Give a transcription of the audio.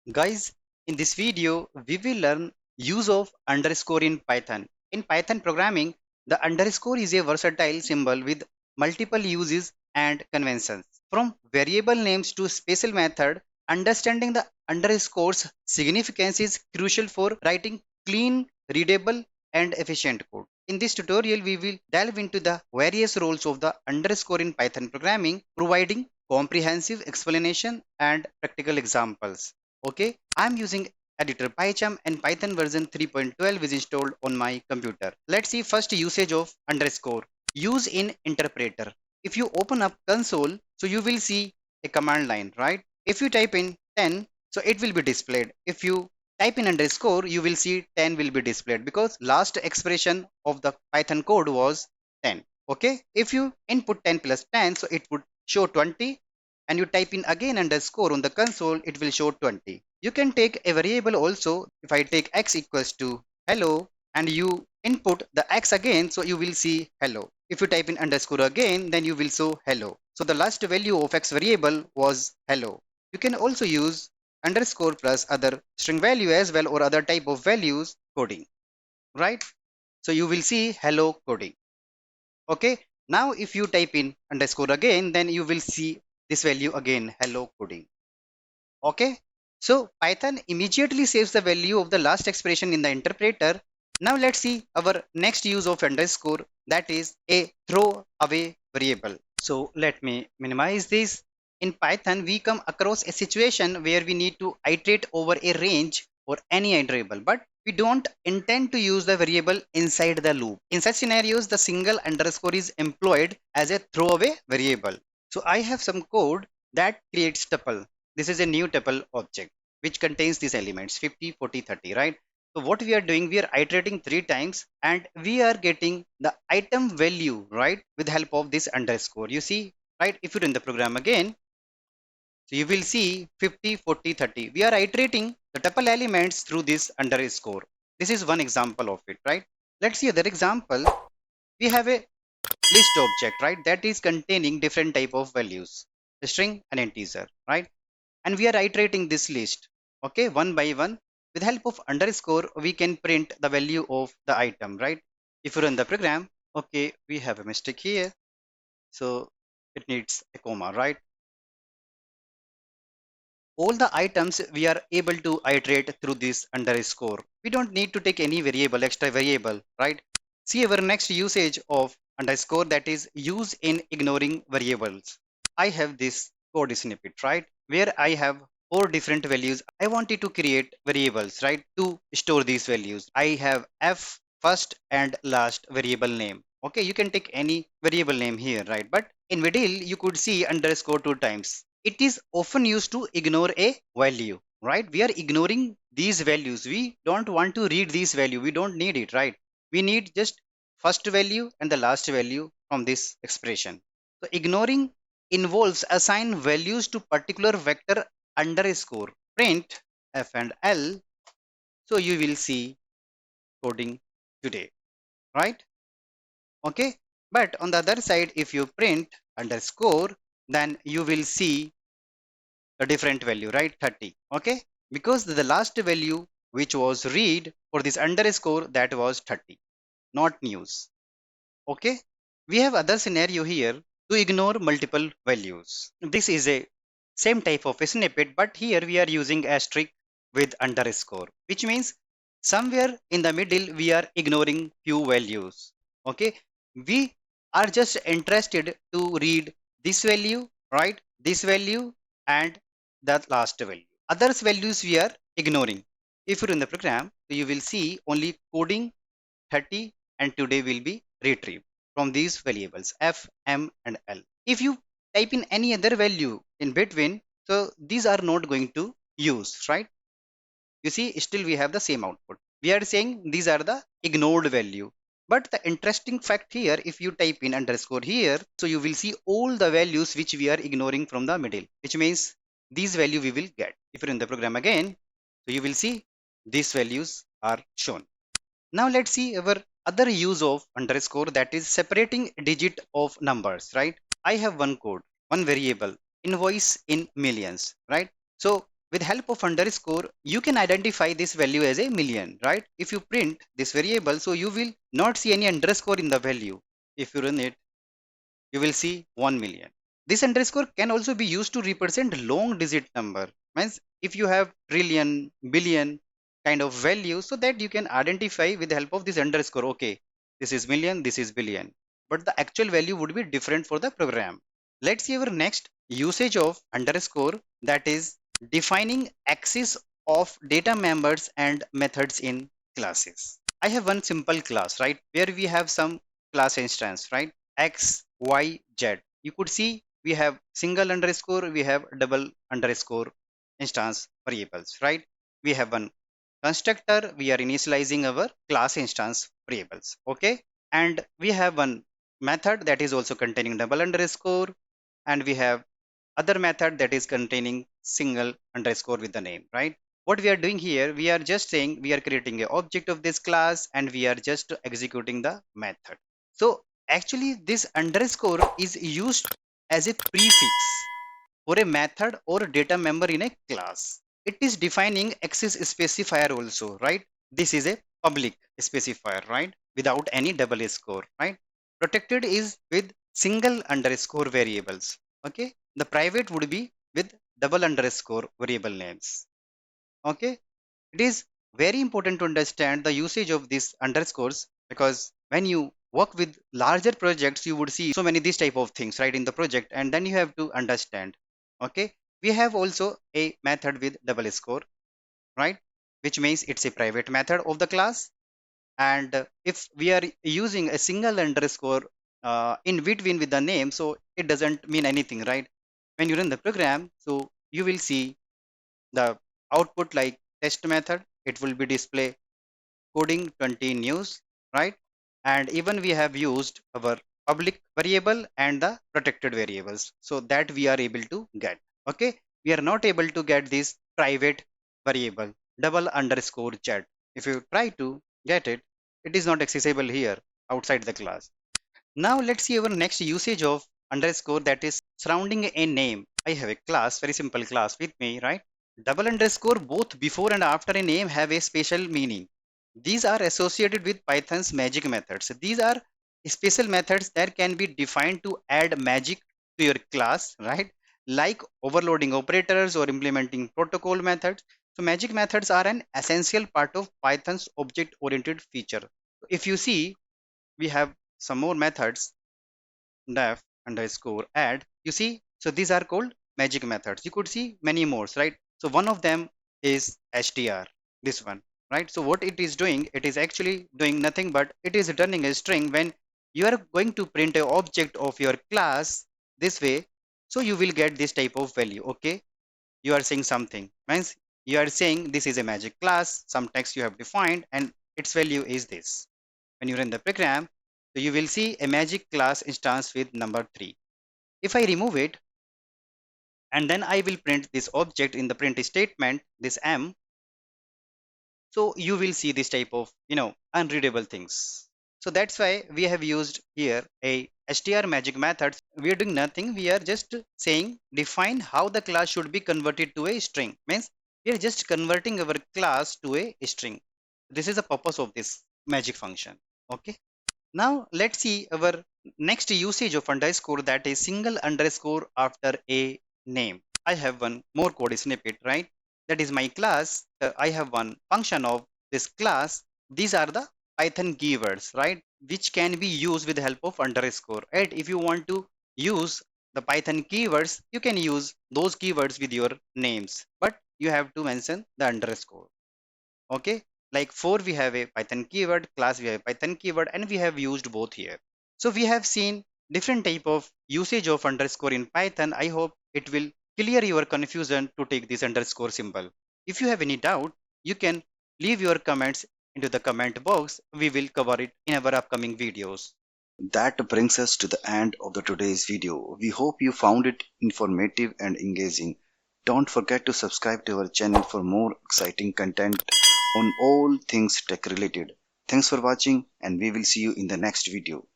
Guys, in this video, we will learn use of underscore in Python. In Python programming, the underscore is a versatile symbol with multiple uses and conventions. From variable names to special method, understanding the underscore's significance is crucial for writing clean, readable, and efficient code. In this tutorial, we will delve into the various roles of the underscore in Python programming, providing comprehensive explanation and practical examples. Okay, I'm using editor PyCharm and Python version 3.12 is installed on my computer. Let's see first usage of underscore. Use in interpreter. If you open up console, so you will see a command line, right? If you type in 10, so it will be displayed. If you type in underscore, you will see 10 will be displayed because last expression of the Python code was 10. Okay, if you input 10 plus 10, so it would show 20, and you type in again underscore on the console, it will show 20. You can take a variable also. If I take x equals to hello and you input the x again, so you will see hello. If you type in underscore again, then you will show hello. So the last value of x variable was hello. You can also use underscore plus other string value as well or other type of values coding, right? So you will see hello coding. Okay, now if you type in underscore again, then you will see this value again, hello coding. Okay, so Python immediately saves the value of the last expression in the interpreter. Now let's see our next use of underscore, that is a throw away variable. So let me minimize this. In Python, we come across a situation where we need to iterate over a range or any iterable, but we don't intend to use the variable inside the loop. In such scenarios, the single underscore is employed as a throwaway variable. So I have some code that creates tuple. This is a new tuple object which contains these elements 50, 40, 30, right? So what we are doing, we are iterating 3 times and we are getting the item value, right, with the help of this underscore. You see, right? If you run the program again, so you will see 50, 40, 30. We are iterating the tuple elements through this underscore. This is one example of it, right? Let's see other example. We have a list object, right? That is containing different type of values, a string and integer, right? And we are iterating this list, okay, one by one. With help of underscore, we can print the value of the item, right? If you run the program, okay, we have a mistake here, so it needs a comma, right? All the items we are able to iterate through this underscore. We don't need to take any variable, extra variable, right? See our next usage of underscore, that is use in ignoring variables. I have this code snippet, right, where I have 4 different values. I wanted to create variables, right, to store these values. I have f first and last variable name. Okay, you can take any variable name here, right? But in middle you could see underscore 2 times. It is often used to ignore a value, right? We are ignoring these values. We don't want to read these value. We don't need it, right? We need just first value and the last value from this expression. So ignoring involves assign values to particular vector underscore print f and l. So you will see coding today, right? Okay, but on the other side, if you print underscore, then you will see a different value, right? 30. Okay, because the last value which was read for this underscore, that was 30, not news. Okay, we have other scenario here to ignore multiple values. This is a same type of a snippet, but here we are using asterisk with underscore, which means somewhere in the middle we are ignoring few values. Okay, we are just interested to read this value, right, this value, and the last value. Others values we are ignoring. If you run the program, you will see only coding 30 and today will be retrieved from these variables f, m, and l. If you type in any other value in between, so these are not going to use, right? You see, still we have the same output. We are saying these are the ignored value. But the interesting fact here, if you type in underscore here, so you will see all the values which we are ignoring from the middle, which means these value we will get. If you run the program again, so you will see these values are shown. Now let's see our other use of underscore, that is separating digit of numbers, right? I have one code, one variable, invoice in millions, right? So With help of underscore, you can identify this value as a million, right? If you print this variable, so you will not see any underscore in the value. If you run it, you will see 1 million. This underscore can also be used to represent long digit number. Means if you have trillion, billion kind of value, so that you can identify with the help of this underscore. Okay, this is million, this is billion. But the actual value would be different for the program. Let's see our next usage of underscore, that is defining access of data members and methods in classes. I have one simple class, right? Where we have some class instance, right? X, Y, Z. You could see we have single underscore, we have double underscore instance variables, right? We have one constructor, we are initializing our class instance variables, okay? And we have one method that is also containing double underscore, and we have other method that is containing single underscore with the name, right? What we are doing here, we are just saying we are creating a object of this class and we are just executing the method. So actually this underscore is used as a prefix for a method or data member in a class. It is defining access specifier also, right? This is a public specifier, right? Without any double score, right? Protected is with single underscore variables. Okay. The private would be with double underscore variable names. Okay. It is very important to understand the usage of these underscores, because when you work with larger projects, you would see so many these type of things, right, in the project, and then you have to understand. Okay. We have also a method with double score, right? Which means it's a private method of the class. And if we are using a single underscore in between with the name, so it doesn't mean anything, right? When you run the program, so you will see the output like test method. It will be display coding 20 news, right? And even we have used our public variable and the protected variables, so that we are able to get. Okay, we are not able to get this private variable double underscore chat. If you try to get it, it is not accessible here outside the class. Now let's see our next usage of underscore, that is surrounding a name. I have a class, very simple class with me, right? Double underscore both before and after a name have a special meaning. These are associated with Python's magic methods. These are special methods that can be defined to add magic to your class, right? Like overloading operators or implementing protocol methods. So magic methods are an essential part of Python's object-oriented feature. If you see, we have some more methods, def underscore add. You see, so these are called magic methods. You could see many more, right? So one of them is str, this one, right? So what it is doing, it is actually doing nothing but it is returning a string when you are going to print a object of your class this way. So you will get this type of value. Okay, you are saying something means you are saying this is a magic class, some text you have defined, and its value is this. When you run the program, so you will see a magic class instance with number 3. If I remove it and then I will print this object in the print statement, this m, so you will see this type of, unreadable things. So that's why we have used here a str magic method. We are doing nothing. We are just saying define how the class should be converted to a string. Means we are just converting our class to a string. This is the purpose of this magic function. Okay. Now let's see our next usage of underscore, that is single underscore after a name. I have one more code snippet, right? That is my class. I have one function of this class. These are the Python keywords, right? Which can be used with the help of underscore. Right? If you want to use the Python keywords, you can use those keywords with your names, but you have to mention the underscore. Okay, like for we have a Python keyword, class we have a Python keyword, and we have used both here. So we have seen different type of usage of underscore in Python. I hope it will clear your confusion to take this underscore symbol. If you have any doubt, you can leave your comments into the comment box. We will cover it in our upcoming videos. That brings us to the end of the today's video. We hope you found it informative and engaging. Don't forget to subscribe to our channel for more exciting content on all things tech related. Thanks for watching, and we will see you in the next video.